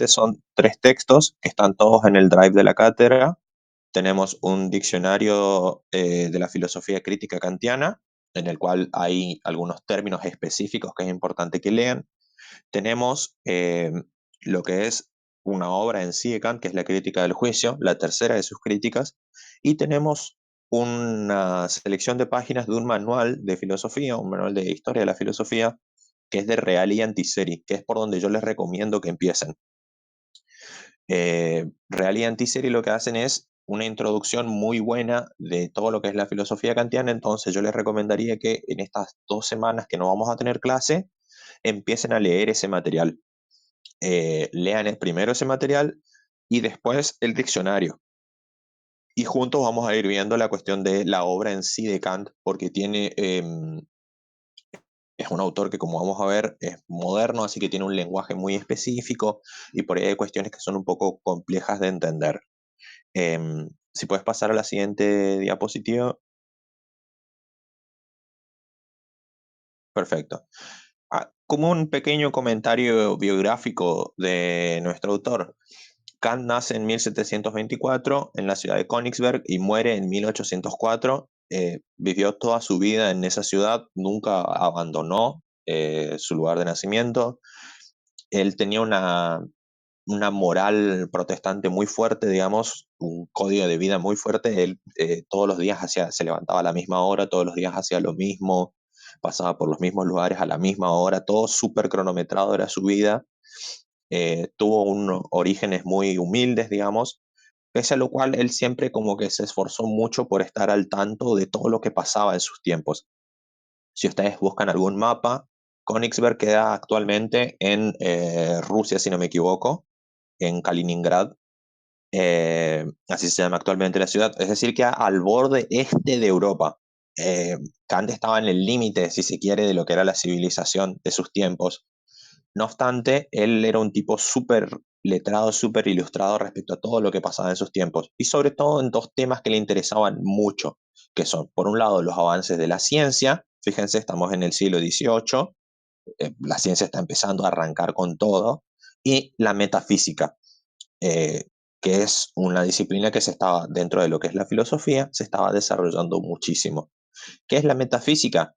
Son tres textos que están todos en el drive de la cátedra. Tenemos un diccionario de la filosofía crítica kantiana, en el cual hay algunos términos específicos que es importante que lean. Tenemos lo que es una obra en sí de Kant, que es la crítica del juicio, la tercera de sus críticas, y tenemos una selección de páginas de un manual de filosofía, un manual de historia de la filosofía, que es de Real y Antiseri, que es por donde yo les recomiendo que empiecen. Real y Antiseri lo que hacen es una introducción muy buena de todo lo que es la filosofía kantiana, entonces yo les recomendaría que en estas 2 semanas que no vamos a tener clase, empiecen a leer ese material. Lean primero ese material y después el diccionario. Y juntos vamos a ir viendo la cuestión de la obra en sí de Kant, porque es un autor que, como vamos a ver, es moderno, así que tiene un lenguaje muy específico y por ahí hay cuestiones que son un poco complejas de entender. Si puedes pasar a la siguiente diapositiva. Perfecto. Como un pequeño comentario biográfico de nuestro autor, Kant nace en 1724 en la ciudad de Königsberg y muere en 1804. Vivió toda su vida en esa ciudad, nunca abandonó su lugar de nacimiento. Él tenía una moral protestante muy fuerte, digamos, un código de vida muy fuerte. Él todos los días se levantaba a la misma hora, todos los días hacía lo mismo, pasaba por los mismos lugares a la misma hora, todo súper cronometrado era su vida. Tuvo unos orígenes muy humildes, digamos, pese a lo cual él siempre como que se esforzó mucho por estar al tanto de todo lo que pasaba en sus tiempos. Si ustedes buscan algún mapa, Königsberg queda actualmente en Rusia, si no me equivoco, en Kaliningrad, así se llama actualmente la ciudad, es decir, que al borde este de Europa. Eh, Kant estaba en el límite, si se quiere, de lo que era la civilización de sus tiempos. No obstante, él era un tipo súper letrado, súper ilustrado respecto a todo lo que pasaba en sus tiempos, y sobre todo en dos temas que le interesaban mucho, que son, por un lado, los avances de la ciencia. Fíjense, estamos en el siglo XVIII, la ciencia está empezando a arrancar con todo, y la metafísica, eh, que es una disciplina que se estaba, dentro de lo que es la filosofía, se estaba desarrollando muchísimo. ¿Qué es la metafísica?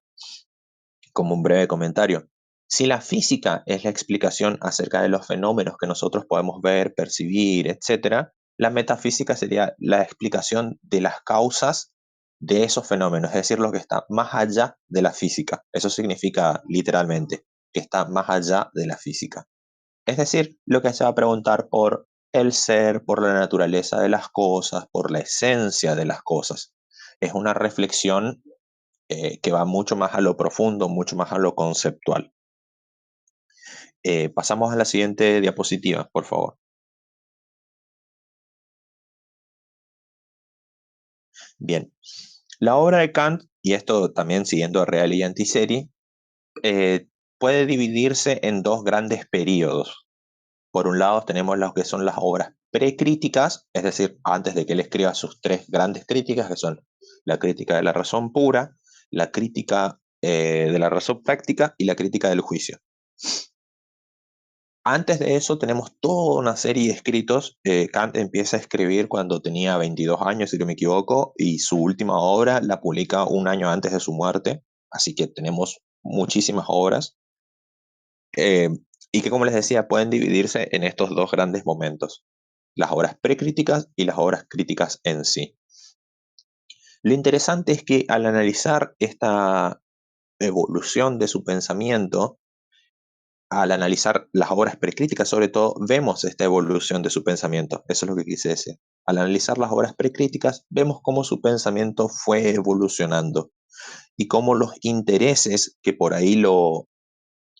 Como un breve comentario. Si la física es la explicación acerca de los fenómenos que nosotros podemos ver, percibir, etcétera, la metafísica sería la explicación de las causas de esos fenómenos, es decir, lo que está más allá de la física. Eso significa literalmente que está más allá de la física. Es decir, lo que se va a preguntar por el ser, por la naturaleza de las cosas, por la esencia de las cosas. Es una reflexión que va mucho más a lo profundo, mucho más a lo conceptual. Pasamos a la siguiente diapositiva, por favor. Bien, la obra de Kant, y esto también siguiendo a Real y Antiseri, puede dividirse en dos grandes periodos. Por un lado tenemos lo que son las obras precríticas, es decir, antes de que él escriba sus tres grandes críticas, que son la crítica de la razón pura, la crítica de la razón práctica y la crítica del juicio. Antes de eso tenemos toda una serie de escritos. Kant empieza a escribir cuando tenía 22 años, si no me equivoco, y su última obra la publica un año antes de su muerte, así que tenemos muchísimas obras, eh, y que, como les decía, pueden dividirse en estos dos grandes momentos, las obras precríticas y las obras críticas en sí. Lo interesante es que al analizar esta evolución de su pensamiento, al analizar las obras precríticas, sobre todo, vemos esta evolución de su pensamiento. Eso es lo que quise decir. Al analizar las obras precríticas, vemos cómo su pensamiento fue evolucionando y cómo los intereses que por ahí lo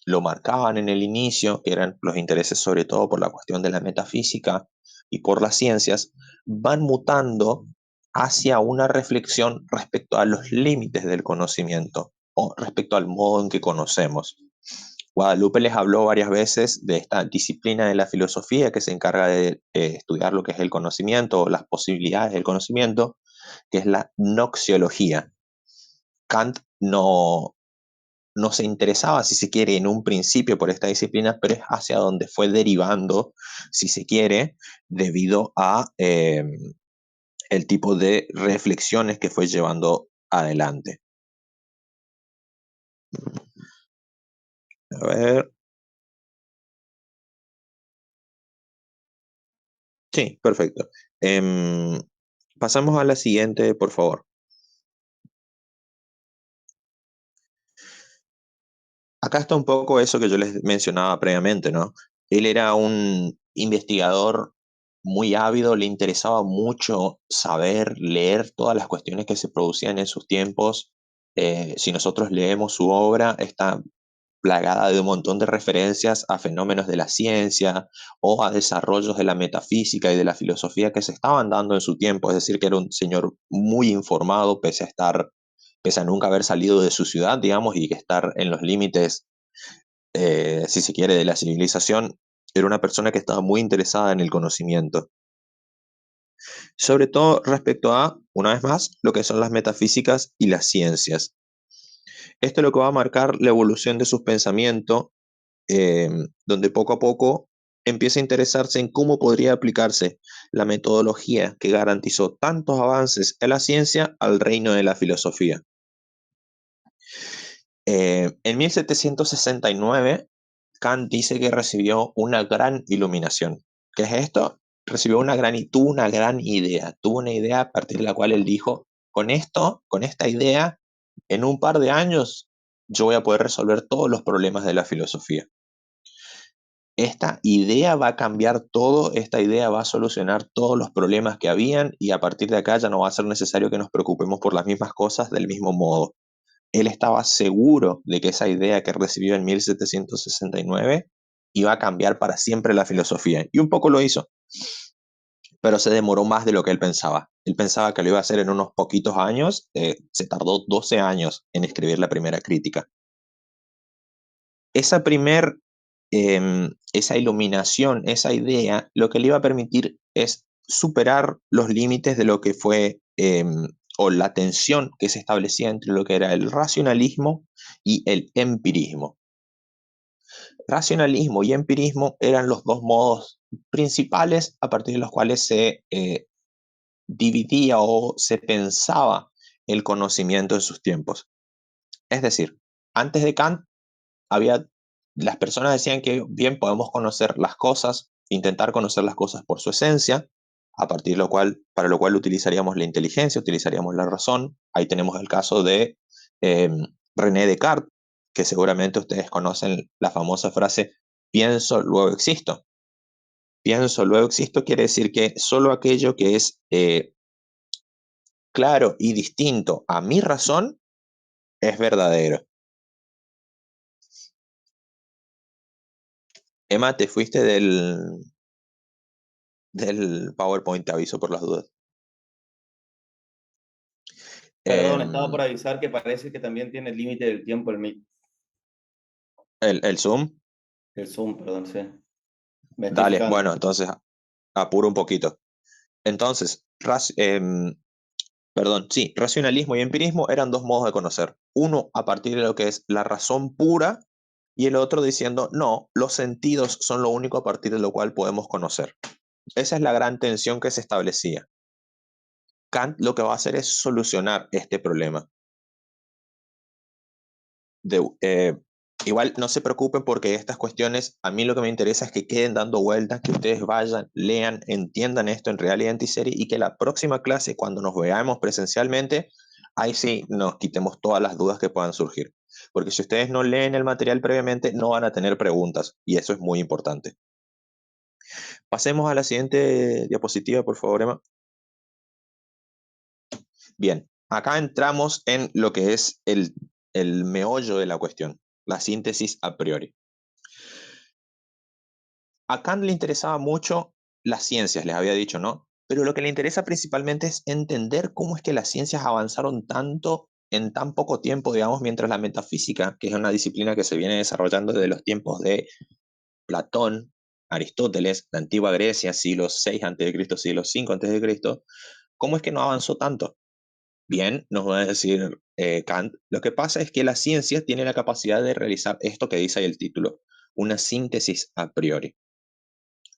marcaban en el inicio, que eran los intereses sobre todo por la cuestión de la metafísica y por las ciencias, van mutando hacia una reflexión respecto a los límites del conocimiento o respecto al modo en que conocemos. Guadalupe les habló varias veces de esta disciplina de la filosofía que se encarga de estudiar lo que es el conocimiento o las posibilidades del conocimiento, que es la noxiología. Kant no se interesaba, si se quiere, en un principio por esta disciplina, pero es hacia donde fue derivando, si se quiere, debido a el tipo de reflexiones que fue llevando adelante. A ver, sí, perfecto. Pasamos a la siguiente, por favor. Acá está un poco eso que yo les mencionaba previamente, ¿no? Él era un investigador muy ávido, le interesaba mucho saber, leer todas las cuestiones que se producían en sus tiempos. Si nosotros leemos su obra, está plagada de un montón de referencias a fenómenos de la ciencia o a desarrollos de la metafísica y de la filosofía que se estaban dando en su tiempo. Es decir, que era un señor muy informado, pese a nunca haber salido de su ciudad, digamos, y que estar en los límites, si se quiere, de la civilización. Era una persona que estaba muy interesada en el conocimiento, sobre todo respecto a, una vez más, lo que son las metafísicas y las ciencias. Esto es lo que va a marcar la evolución de sus pensamientos, eh, donde poco a poco empieza a interesarse en cómo podría aplicarse la metodología que garantizó tantos avances en la ciencia al reino de la filosofía. En 1769, Kant dice que recibió una gran iluminación. ¿Qué es esto? Recibió tuvo una gran idea, tuvo una idea a partir de la cual él dijo, con esto, con esta idea, en un par de años yo voy a poder resolver todos los problemas de la filosofía. Esta idea va a cambiar todo, esta idea va a solucionar todos los problemas que habían y a partir de acá ya no va a ser necesario que nos preocupemos por las mismas cosas del mismo modo. Él estaba seguro de que esa idea que recibió en 1769 iba a cambiar para siempre la filosofía. Y un poco lo hizo, pero se demoró más de lo que él pensaba. Él pensaba que lo iba a hacer en unos poquitos años, se tardó 12 años en escribir la primera crítica. Esa primer, esa iluminación, esa idea, lo que le iba a permitir es superar los límites de lo que fue, o la tensión que se establecía entre lo que era el racionalismo y el empirismo. Racionalismo y empirismo eran los dos modos principales a partir de los cuales se dividía o se pensaba el conocimiento en sus tiempos. Es decir, antes de Kant había, las personas decían que bien podemos conocer las cosas, intentar conocer las cosas por su esencia, a partir de lo cual, para lo cual utilizaríamos la inteligencia, utilizaríamos la razón. Ahí tenemos el caso de eh, René Descartes, que seguramente ustedes conocen la famosa frase, pienso, luego existo. Pienso, luego existo quiere decir que solo aquello que es claro y distinto a mi razón es verdadero. Emma, te fuiste del PowerPoint, te aviso por las dudas. Perdón, estaba por Em, avisar que parece que también tiene el límite del tiempo el Zoom, el Zoom, perdón, sí. Me estoy dale, fijando. bueno, entonces apuro un poquito. Entonces, perdón, sí, racionalismo y empirismo eran dos modos de conocer. Uno a partir de lo que es la razón pura y el otro diciendo, no, los sentidos son lo único a partir de lo cual podemos conocer. Esa es la gran tensión que se establecía. Kant lo que va a hacer es solucionar este problema. de, eh, Igual no se preocupen porque estas cuestiones, a mí lo que me interesa es que queden dando vueltas, que ustedes vayan, lean, entiendan esto en realidad antiserie y que la próxima clase, cuando nos veamos presencialmente, ahí sí nos quitemos todas las dudas que puedan surgir. Porque si ustedes no leen el material previamente, no van a tener preguntas y eso es muy importante. Pasemos a la siguiente diapositiva, por favor, Emma. Bien, acá entramos en lo que es el meollo de la cuestión, la síntesis a priori. A Kant le interesaba mucho las ciencias, les había dicho, ¿no? Pero lo que le interesa principalmente es entender cómo es que las ciencias avanzaron tanto en tan poco tiempo, digamos, mientras la metafísica, que es una disciplina que se viene desarrollando desde los tiempos de Platón, Aristóteles, la antigua Grecia, siglo VI a.C., siglo V a.C., ¿cómo es que no avanzó tanto? Bien, nos va a decir Kant, lo que pasa es que la ciencia tiene la capacidad de realizar esto que dice ahí el título, una síntesis a priori.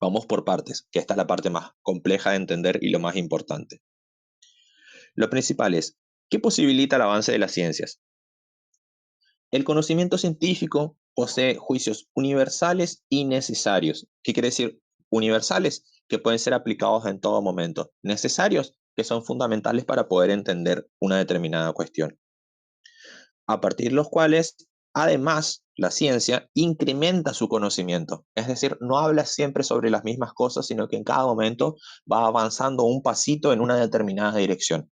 Vamos por partes, que esta es la parte más compleja de entender y lo más importante. Lo principal es, ¿qué posibilita el avance de las ciencias? El conocimiento científico posee juicios universales y necesarios. ¿Qué quiere decir universales? Que pueden ser aplicados en todo momento. Necesarios, que son fundamentales para poder entender una determinada cuestión. A partir de los cuales, además, la ciencia incrementa su conocimiento. Es decir, no habla siempre sobre las mismas cosas, sino que en cada momento va avanzando un pasito en una determinada dirección.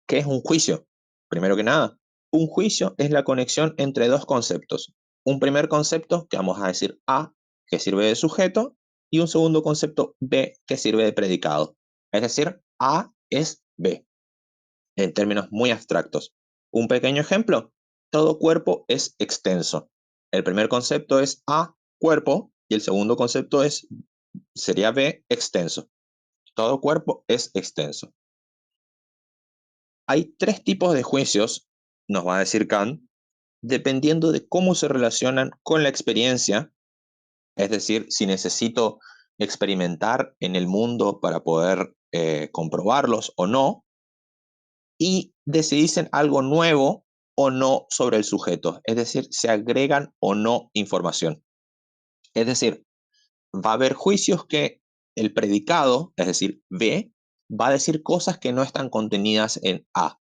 ¿Qué es un juicio? Primero que nada, un juicio es la conexión entre dos conceptos. Un primer concepto, que vamos a decir A, que sirve de sujeto, y un segundo concepto B, que sirve de predicado. Es decir, A es B, en términos muy abstractos. Un pequeño ejemplo, todo cuerpo es extenso. El primer concepto es A, cuerpo, y el segundo concepto sería B, extenso. Todo cuerpo es extenso. Hay tres tipos de juicios, nos va a decir Kant, dependiendo de cómo se relacionan con la experiencia, es decir, si necesito experimentar en el mundo para poder comprobarlos o no, y de si dicen algo nuevo o no sobre el sujeto, es decir, se agregan o no información. Es decir, va a haber juicios que el predicado, es decir, B, va a decir cosas que no están contenidas en A.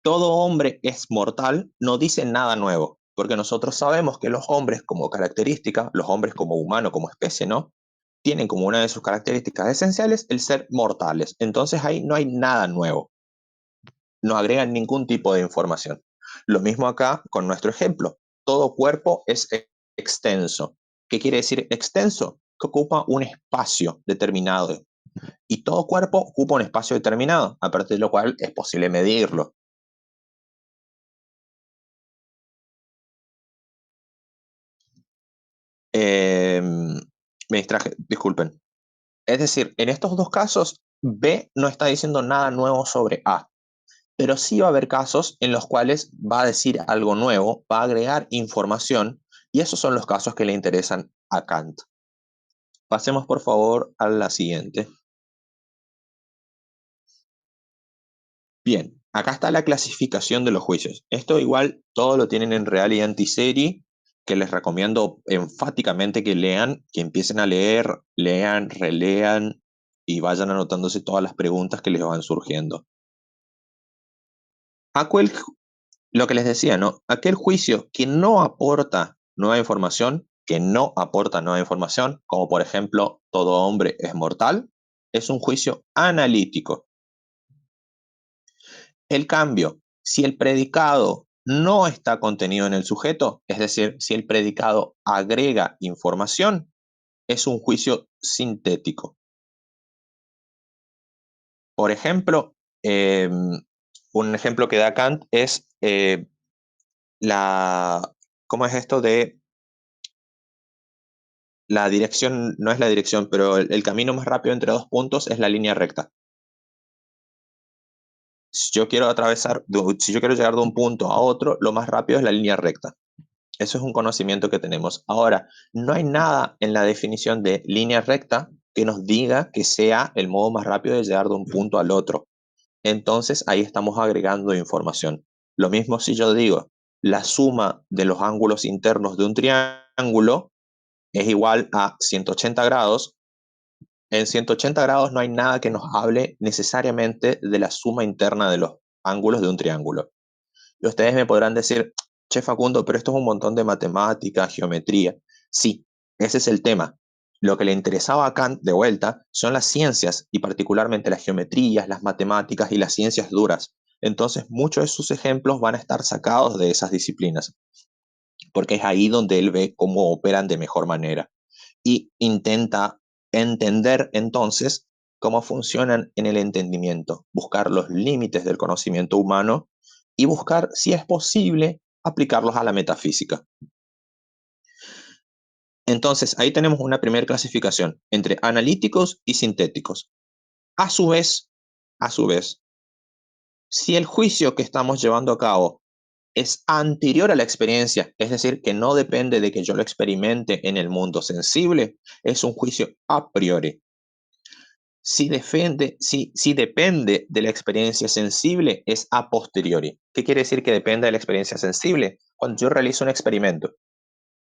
Todo hombre es mortal no dice nada nuevo, porque nosotros sabemos que los hombres como característica, los hombres como humano, como especie, ¿no? Tienen como una de sus características esenciales el ser mortales. Entonces ahí no hay nada nuevo, no agregan ningún tipo de información. Lo mismo acá con nuestro ejemplo. Todo cuerpo es extenso. ¿Qué quiere decir extenso? Que ocupa un espacio determinado. Y todo cuerpo ocupa un espacio determinado, a partir de lo cual es posible medirlo. Eh, Me distraje, disculpen. Es decir, en estos dos casos, B no está diciendo nada nuevo sobre A, pero sí va a haber casos en los cuales va a decir algo nuevo, va a agregar información, y esos son los casos que le interesan a Kant. Pasemos por favor a la siguiente. Bien, acá está la clasificación de los juicios. Esto igual todo lo tienen en Real y Antiseri, que les recomiendo enfáticamente que lean, que empiecen a leer, lean, relean y vayan anotándose todas las preguntas que les van surgiendo. Aquel, lo que les decía, ¿no? Aquel juicio que no aporta nueva información, como por ejemplo, todo hombre es mortal, es un juicio analítico. El cambio, si el predicado no está contenido en el sujeto, es decir, si el predicado agrega información, es un juicio sintético. Por ejemplo, un ejemplo que da Kant es ¿cómo es esto de la dirección? No es la dirección, pero el camino más rápido entre dos puntos es la línea recta. Si yo quiero llegar de un punto a otro, lo más rápido es la línea recta. Eso es un conocimiento que tenemos. Ahora, no hay nada en la definición de línea recta que nos diga que sea el modo más rápido de llegar de un punto al otro. Entonces, ahí estamos agregando información. Lo mismo si yo digo, la suma de los ángulos internos de un triángulo es igual a 180 grados. En 180 grados no hay nada que nos hable necesariamente de la suma interna de los ángulos de un triángulo. Y ustedes me podrán decir, che Facundo, pero esto es un montón de matemática, geometría. Sí, ese es el tema. Lo que le interesaba a Kant, de vuelta, son las ciencias, y particularmente las geometrías, las matemáticas y las ciencias duras. Entonces, muchos de sus ejemplos van a estar sacados de esas disciplinas, porque es ahí donde él ve cómo operan de mejor manera. Y intenta entender entonces cómo funcionan en el entendimiento, buscar los límites del conocimiento humano y buscar, si es posible, aplicarlos a la metafísica. Entonces, ahí tenemos una primera clasificación entre analíticos y sintéticos. A su vez, A su vez, si el juicio que estamos llevando a cabo es anterior a la experiencia, es decir, que no depende de que yo lo experimente en el mundo sensible, es un juicio a priori. Si depende de la experiencia sensible, es a posteriori. ¿Qué quiere decir que depende de la experiencia sensible? Cuando yo realizo un experimento.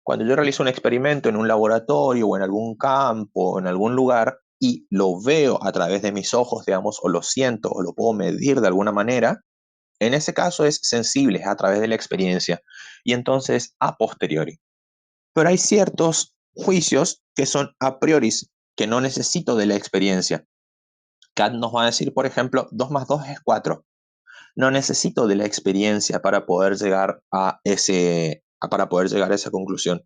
Cuando yo realizo un experimento en un laboratorio o en algún campo o en algún lugar y lo veo a través de mis ojos, digamos, o lo siento o lo puedo medir de alguna manera, en ese caso es sensible, es a través de la experiencia y entonces a posteriori. Pero hay ciertos juicios que son a priori, que no necesito de la experiencia. Kant nos va a decir, por ejemplo, 2 más 2 es 4. No necesito de la experiencia para poder llegar para poder llegar a esa conclusión.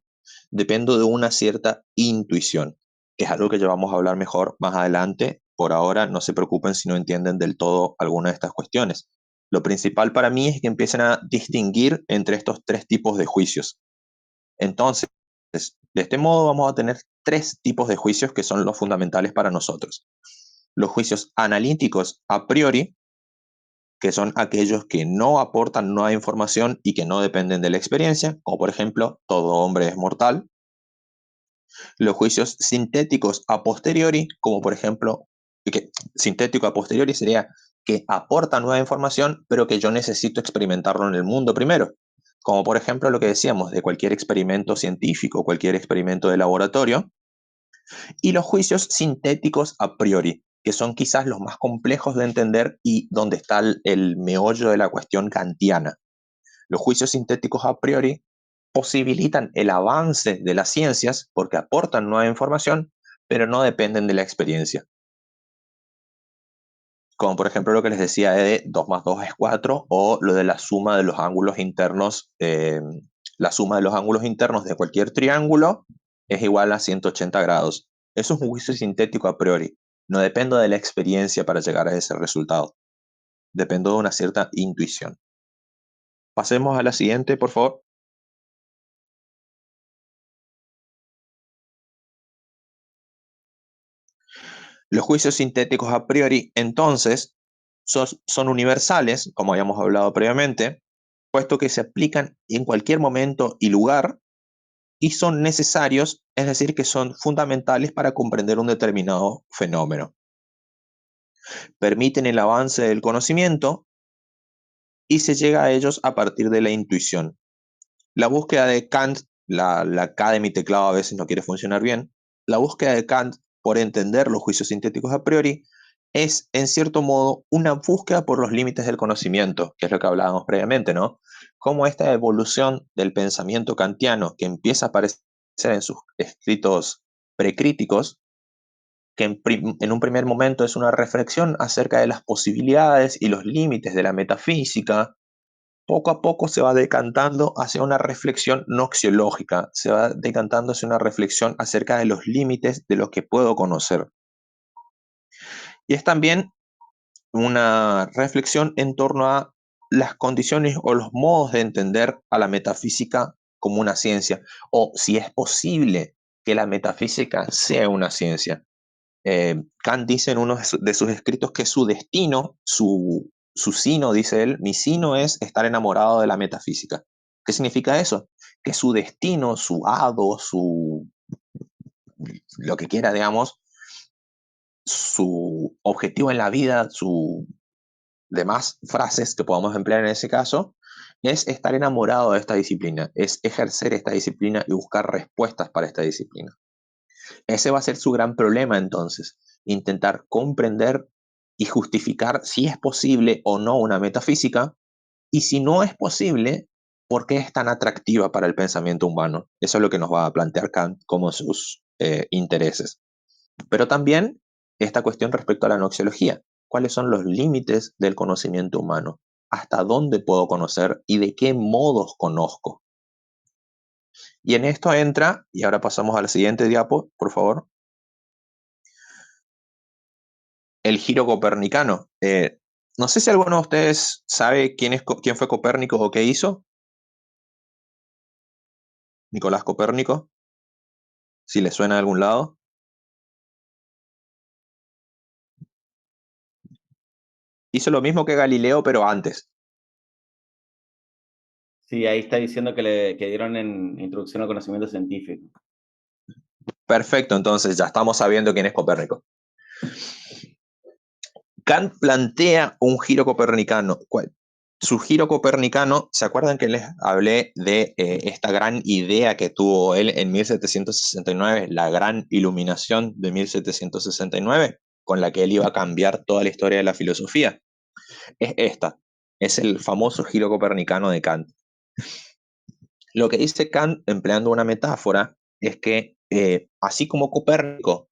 Dependo de una cierta intuición, que es algo que ya vamos a hablar mejor más adelante. Por ahora, no se preocupen si no entienden del todo alguna de estas cuestiones. Lo principal para mí es que empiecen a distinguir entre estos tres tipos de juicios. Entonces, de este modo vamos a tener tres tipos de juicios que son los fundamentales para nosotros. Los juicios analíticos a priori, que son aquellos que no aportan nueva información y que no dependen de la experiencia, como por ejemplo, todo hombre es mortal. Los juicios sintéticos a posteriori, como por ejemplo, que sintético a posteriori sería que aporta nueva información, pero que yo necesito experimentarlo en el mundo primero. Como por ejemplo lo que decíamos de cualquier experimento científico, cualquier experimento de laboratorio, y los juicios sintéticos a priori, que son quizás los más complejos de entender y donde está el meollo de la cuestión kantiana. Los juicios sintéticos a priori posibilitan el avance de las ciencias porque aportan nueva información, pero no dependen de la experiencia. Como por ejemplo lo que les decía de 2 más 2 es 4 o lo de la suma de los ángulos internos. La suma de los ángulos internos de cualquier triángulo es igual a 180 grados. Eso es un juicio sintético a priori. No dependo de la experiencia para llegar a ese resultado. Dependo de una cierta intuición. Pasemos a la siguiente, por favor. Los juicios sintéticos a priori, entonces, son universales, como habíamos hablado previamente, puesto que se aplican en cualquier momento y lugar y son necesarios, es decir, que son fundamentales para comprender un determinado fenómeno. Permiten el avance del conocimiento y se llega a ellos a partir de la intuición. La búsqueda de Kant, la K de mi teclado a veces no quiere funcionar bien, la búsqueda de Kant por entender los juicios sintéticos a priori es, en cierto modo, una búsqueda por los límites del conocimiento, que es lo que hablábamos previamente, ¿no? Cómo esta evolución del pensamiento kantiano que empieza a aparecer en sus escritos precríticos, que en un primer momento es una reflexión acerca de las posibilidades y los límites de la metafísica, poco a poco se va decantando hacia una reflexión noxiológica, se va decantando hacia una reflexión acerca de los límites de lo que puedo conocer. Y es también una reflexión en torno a las condiciones o los modos de entender a la metafísica como una ciencia, o si es posible que la metafísica sea una ciencia. Kant dice en uno de sus escritos que su destino, su sino, dice él, mi sino es estar enamorado de la metafísica. ¿Qué significa eso? Que su destino, su hado, lo que quiera, digamos, su objetivo en la vida, su demás frases que podamos emplear en ese caso, es estar enamorado de esta disciplina, es ejercer esta disciplina y buscar respuestas para esta disciplina. Ese va a ser su gran problema entonces, intentar comprender y justificar si es posible o no una metafísica, y si no es posible, ¿por qué es tan atractiva para el pensamiento humano? Eso es lo que nos va a plantear Kant como sus intereses. Pero también esta cuestión respecto a la noxiología. ¿Cuáles son los límites del conocimiento humano? ¿Hasta dónde puedo conocer y de qué modos conozco? Y en esto entra, y ahora pasamos a la siguiente diapo, por favor, el giro copernicano. No sé si alguno de ustedes sabe quién fue Copérnico o qué hizo. Nicolás Copérnico, si le suena de algún lado. Hizo lo mismo que Galileo, pero antes. Sí, ahí está diciendo que dieron en Introducción al Conocimiento Científico. Perfecto, entonces ya estamos sabiendo quién es Copérnico. Kant plantea un giro copernicano. Su giro copernicano, ¿se acuerdan que les hablé de esta gran idea que tuvo él en 1769, la gran iluminación de 1769, con la que él iba a cambiar toda la historia de la filosofía? Es esta, es el famoso giro copernicano de Kant. Lo que dice Kant, empleando una metáfora, es que así como Copérnico,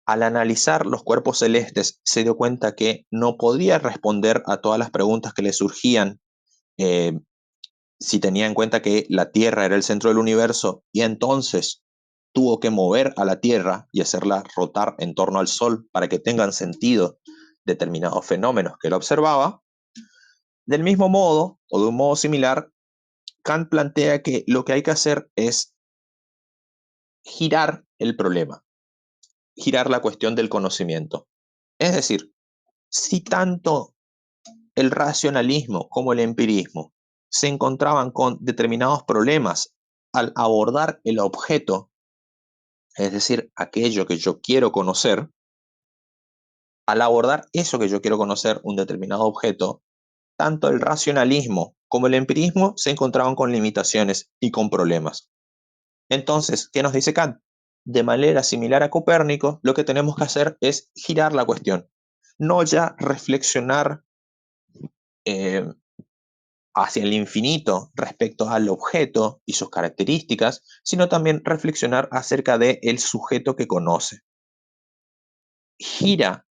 al analizar los cuerpos celestes, se dio cuenta que no podía responder a todas las preguntas que le surgían eh, si tenía en cuenta que la Tierra era el centro del universo, y entonces tuvo que mover a la Tierra y hacerla rotar en torno al Sol para que tengan sentido determinados fenómenos que él observaba. Del mismo modo, o de un modo similar, Kant plantea que lo que hay que hacer es girar el problema, girar la cuestión del conocimiento. Es decir, si tanto el racionalismo como el empirismo se encontraban con determinados problemas al abordar el objeto, es decir, aquello que yo quiero conocer, al abordar eso que yo quiero conocer, un determinado objeto, tanto el racionalismo como el empirismo se encontraban con limitaciones y con problemas. Entonces, ¿qué nos dice Kant? De manera similar a Copérnico, lo que tenemos que hacer es girar la cuestión, no ya reflexionar eh, hacia el infinito respecto al objeto y sus características, sino también reflexionar acerca del sujeto que conoce. Gira,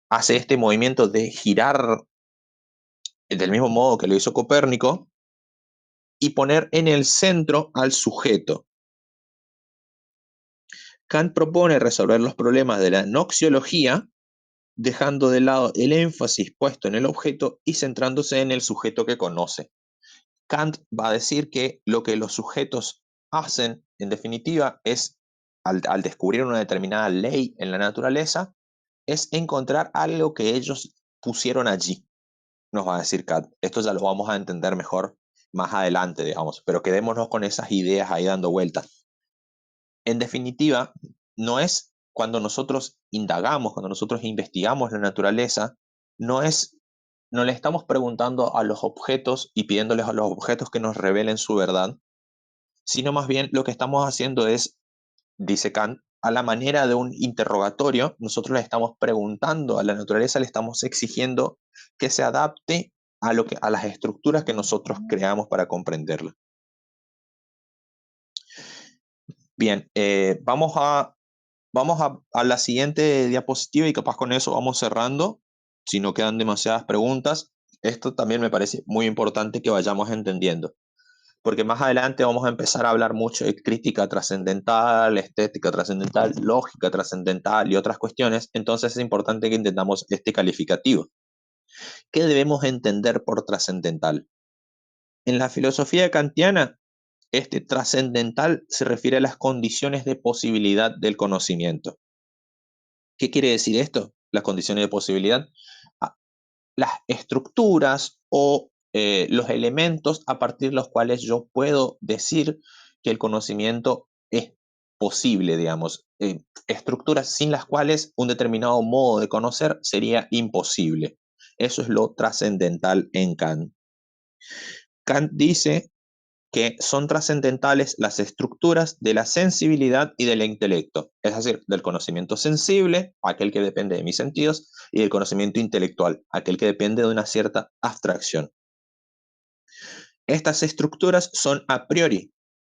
hace este movimiento de girar del mismo modo que lo hizo Copérnico y poner en el centro al sujeto. Kant propone resolver los problemas de la noxiología dejando de lado el énfasis puesto en el objeto y centrándose en el sujeto que conoce. Kant va a decir que lo que los sujetos hacen, en definitiva, es, al descubrir una determinada ley en la naturaleza, es encontrar algo que ellos pusieron allí, nos va a decir Kant. Esto ya lo vamos a entender mejor más adelante, digamos, pero quedémonos con esas ideas ahí dando vueltas. En definitiva, no es cuando nosotros indagamos, cuando nosotros investigamos la naturaleza, no es, no le estamos preguntando a los objetos y pidiéndoles a los objetos que nos revelen su verdad, sino más bien lo que estamos haciendo es, dice Kant, a la manera de un interrogatorio, nosotros le estamos preguntando a la naturaleza, le estamos exigiendo que se adapte a las estructuras que nosotros creamos para comprenderla. Bien, vamos a la siguiente diapositiva y capaz con eso vamos cerrando, si no quedan demasiadas preguntas. Esto también me parece muy importante que vayamos entendiendo, porque más adelante vamos a empezar a hablar mucho de crítica trascendental, estética trascendental, lógica trascendental y otras cuestiones, entonces es importante que entendamos este calificativo. ¿Qué debemos entender por trascendental? En la filosofía kantiana, este trascendental se refiere a las condiciones de posibilidad del conocimiento. ¿Qué quiere decir esto? Las condiciones de posibilidad. Ah, las estructuras o los elementos a partir de los cuales yo puedo decir que el conocimiento es posible, digamos. Estructuras sin las cuales un determinado modo de conocer sería imposible. Eso es lo trascendental en Kant. Kant dice que son trascendentales las estructuras de la sensibilidad y del intelecto, es decir, del conocimiento sensible, aquel que depende de mis sentidos, y del conocimiento intelectual, aquel que depende de una cierta abstracción. Estas estructuras son a priori,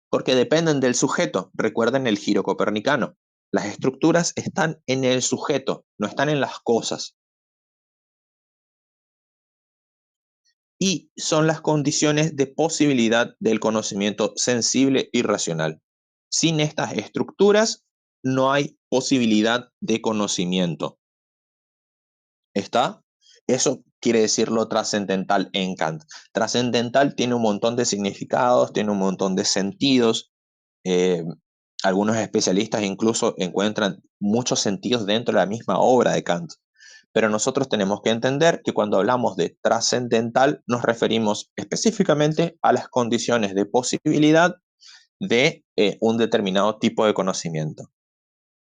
porque dependen del sujeto. Recuerden el giro copernicano. Las estructuras están en el sujeto, no están en las cosas. Y son las condiciones de posibilidad del conocimiento sensible y racional. Sin estas estructuras no hay posibilidad de conocimiento. ¿Está? Eso quiere decir lo trascendental en Kant. Trascendental tiene un montón de significados, tiene un montón de sentidos. Eh, Algunos especialistas incluso encuentran muchos sentidos dentro de la misma obra de Kant. pero nosotros tenemos que entender que cuando hablamos de trascendental nos referimos específicamente a las condiciones de posibilidad de un determinado tipo de conocimiento.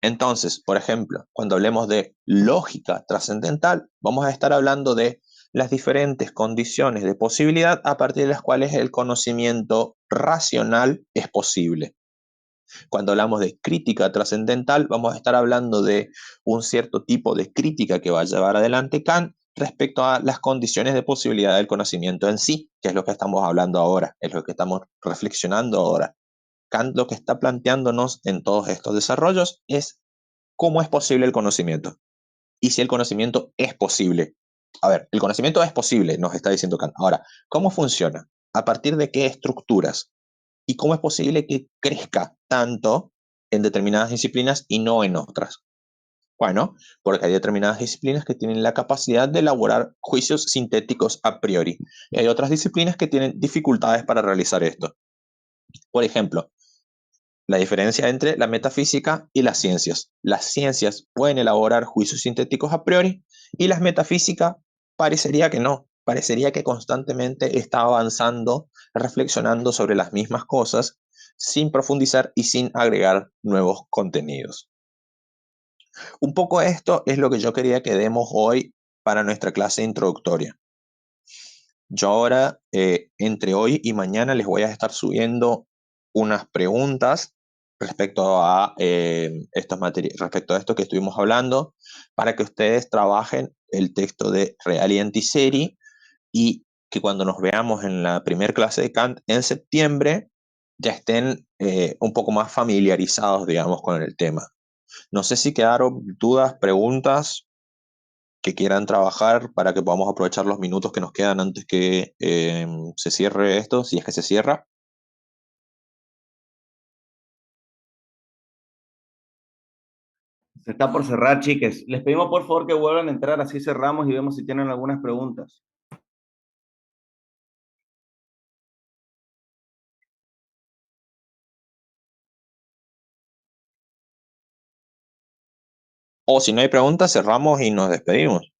Entonces, por ejemplo, cuando hablemos de lógica trascendental, vamos a estar hablando de las diferentes condiciones de posibilidad a partir de las cuales el conocimiento racional es posible. Cuando hablamos de crítica trascendental, vamos a estar hablando de un cierto tipo de crítica que va a llevar adelante Kant respecto a las condiciones de posibilidad del conocimiento en sí, que es lo que estamos hablando ahora, es lo que estamos reflexionando ahora. Kant lo que está planteándonos en todos estos desarrollos es cómo es posible el conocimiento y si el conocimiento es posible. A ver, el conocimiento es posible, nos está diciendo Kant. Ahora, ¿cómo funciona? ¿A partir de qué estructuras? ¿Y cómo es posible que crezca tanto en determinadas disciplinas y no en otras? Bueno, porque hay determinadas disciplinas que tienen la capacidad de elaborar juicios sintéticos a priori. Y hay otras disciplinas que tienen dificultades para realizar esto. Por ejemplo, la diferencia entre la metafísica y las ciencias. Las ciencias pueden elaborar juicios sintéticos a priori y las metafísicas parecería que no, parecería que constantemente está avanzando, reflexionando sobre las mismas cosas sin profundizar y sin agregar nuevos contenidos. Un poco esto es lo que yo quería que demos hoy para nuestra clase introductoria. Yo ahora, entre hoy y mañana, les voy a estar subiendo unas preguntas respecto a, respecto a esto que estuvimos hablando, para que ustedes trabajen el texto de Real y Antiseri y que cuando nos veamos en la primera clase de Kant en septiembre, ya estén un poco más familiarizados, digamos, con el tema. No sé si quedaron dudas, preguntas que quieran trabajar para que podamos aprovechar los minutos que nos quedan antes que se cierre esto, si es que se cierra. Se está por cerrar, chiques. Les pedimos por favor que vuelvan a entrar, así cerramos y vemos si tienen algunas preguntas. O si no hay preguntas, cerramos y nos despedimos.